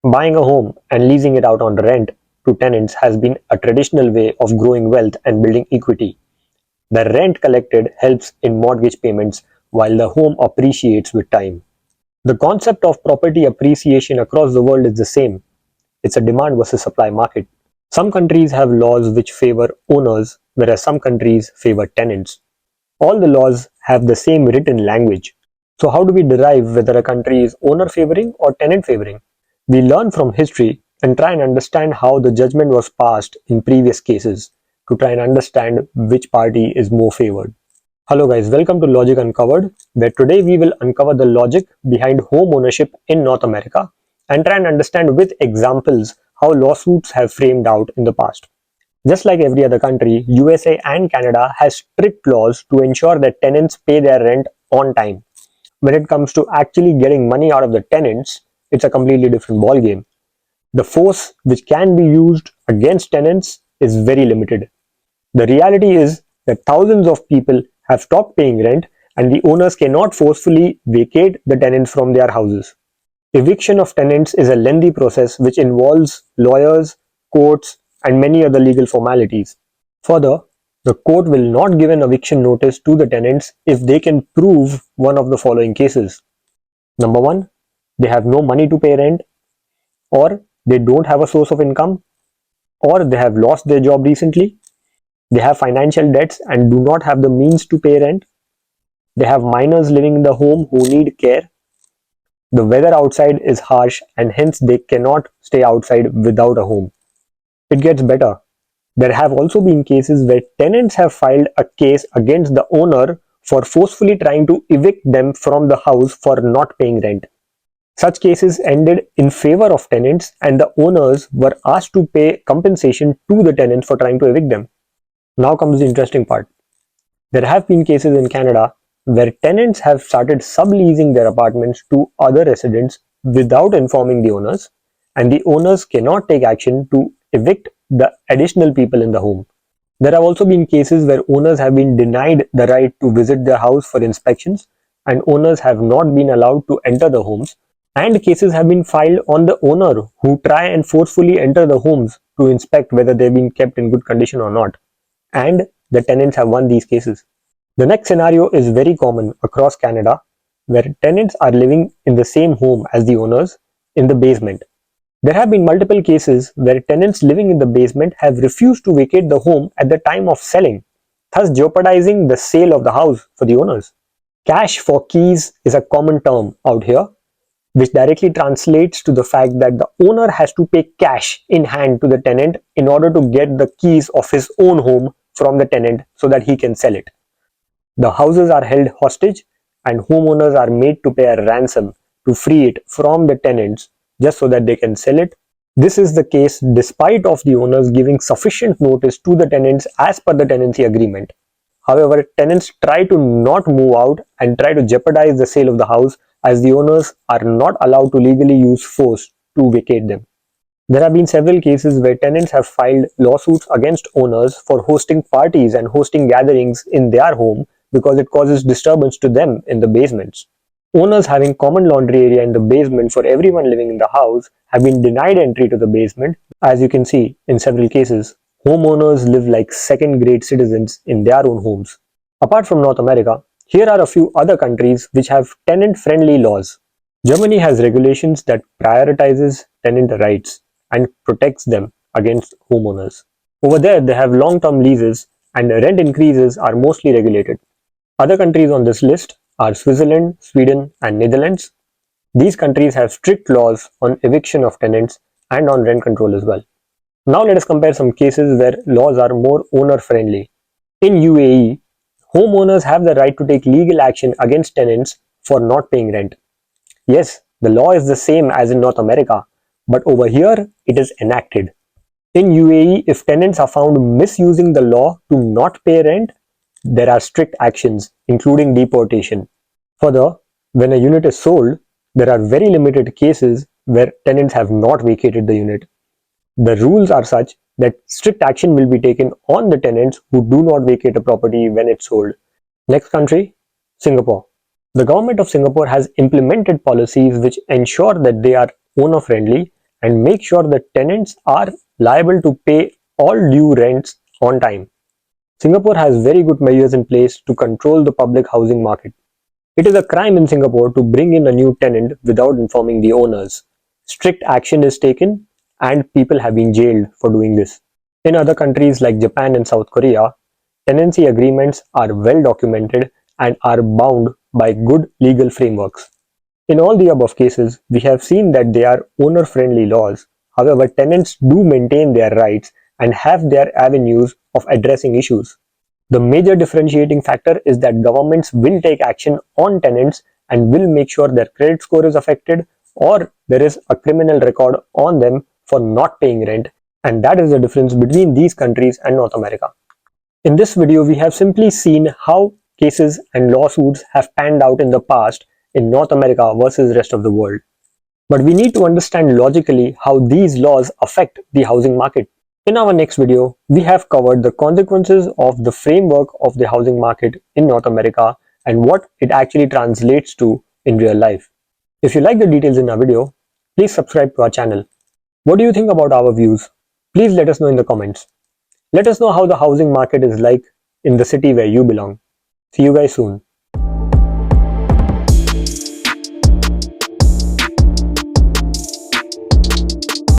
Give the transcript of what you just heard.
Buying a home and leasing it out on rent to tenants has been a traditional way of growing wealth and building equity. The rent collected helps in mortgage payments while the home appreciates with time. The concept of property appreciation across the world is the same. It's a demand versus supply market. Some countries have laws which favor owners, whereas some countries favor tenants. All the laws have the same written language. So, how do we derive whether a country is owner favoring or tenant favoring? We learn from history and try and understand how the judgment was passed in previous cases to try and understand which party is more favored. Hello, guys, welcome to Logic Uncovered, where today we will uncover the logic behind home ownership in North America and try and understand with examples how lawsuits have framed out in the past. Just like every other country, USA and Canada has strict laws to ensure that tenants pay their rent on time. When it comes to actually getting money out of the tenants, it's a completely different ballgame. The force which can be used against tenants is very limited. The reality is that thousands of people have stopped paying rent and the owners cannot forcefully vacate the tenants from their houses. Eviction of tenants is a lengthy process which involves lawyers, courts, and many other legal formalities. Further, the court will not give an eviction notice to the tenants if they can prove one of the following cases. Number one, they have no money to pay rent, or they don't have a source of income, or they have lost their job recently, they have financial debts and do not have the means to pay rent, they have minors living in the home who need care, the weather outside is harsh and hence they cannot stay outside without a home. It gets better. There have also been cases where tenants have filed a case against the owner for forcefully trying to evict them from the house for not paying rent. Such cases ended in favor of tenants and the owners were asked to pay compensation to the tenants for trying to evict them. Now comes the interesting part. There have been cases in Canada where tenants have started subleasing their apartments to other residents without informing the owners, and the owners cannot take action to evict the additional people in the home. There have also been cases where owners have been denied the right to visit their house for inspections, and owners have not been allowed to enter the homes, and cases have been filed on the owner who try and forcefully enter the homes to inspect whether they've been kept in good condition or not. And the tenants have won these cases. The next scenario is very common across Canada where tenants are living in the same home as the owners in the basement. There have been multiple cases where tenants living in the basement have refused to vacate the home at the time of selling, thus jeopardizing the sale of the house for the owners. Cash for keys is a common term out here, which directly translates to the fact that the owner has to pay cash in hand to the tenant in order to get the keys of his own home from the tenant so that he can sell it. The houses are held hostage and homeowners are made to pay a ransom to free it from the tenants just so that they can sell it. This is the case despite of the owners giving sufficient notice to the tenants as per the tenancy agreement. However, tenants try to not move out and try to jeopardize the sale of the house as the owners are not allowed to legally use force to vacate them. There have been several cases where tenants have filed lawsuits against owners for hosting parties and hosting gatherings in their home because it causes disturbance to them in the basements. Owners having common laundry area in the basement for everyone living in the house have been denied entry to the basement. As you can see, in several cases, homeowners live like second-grade citizens in their own homes. Apart from North America, here are a few other countries which have tenant-friendly laws. Germany has regulations that prioritizes tenant rights and protects them against homeowners. Over there, they have long-term leases and rent increases are mostly regulated. Other countries on this list are Switzerland, Sweden, and Netherlands. These countries have strict laws on eviction of tenants and on rent control as well. Now let us compare some cases where laws are more owner-friendly. In UAE, homeowners have the right to take legal action against tenants for not paying rent. Yes, the law is the same as in North America, but over here it is enacted. In UAE, if tenants are found misusing the law to not pay rent, there are strict actions, including deportation. Further, when a unit is sold, there are very limited cases where tenants have not vacated the unit. The rules are such that strict action will be taken on the tenants who do not vacate a property when it's sold. Next country, Singapore. The government of Singapore has implemented policies which ensure that they are owner friendly and make sure that tenants are liable to pay all due rents on time. Singapore has very good measures in place to control the public housing market. It is a crime in Singapore to bring in a new tenant without informing the owners. Strict action is taken and people have been jailed for doing this. In other countries like Japan and South Korea, tenancy agreements are well documented and are bound by good legal frameworks. In all the above cases, we have seen that they are owner-friendly laws. However, tenants do maintain their rights and have their avenues of addressing issues. The major differentiating factor is that governments will take action on tenants and will make sure their credit score is affected or there is a criminal record on them for not paying rent, and that is the difference between these countries and North America. In this video, we have simply seen how cases and lawsuits have panned out in the past in North America versus rest of the world. But we need to understand logically how these laws affect the housing market. In our next video, we have covered the consequences of the framework of the housing market in North America and what it actually translates to in real life. If you like the details in our video, please subscribe to our channel. What do you think about our views? Please let us know in the comments. Let us know how the housing market is like in the city where you belong. See you guys soon.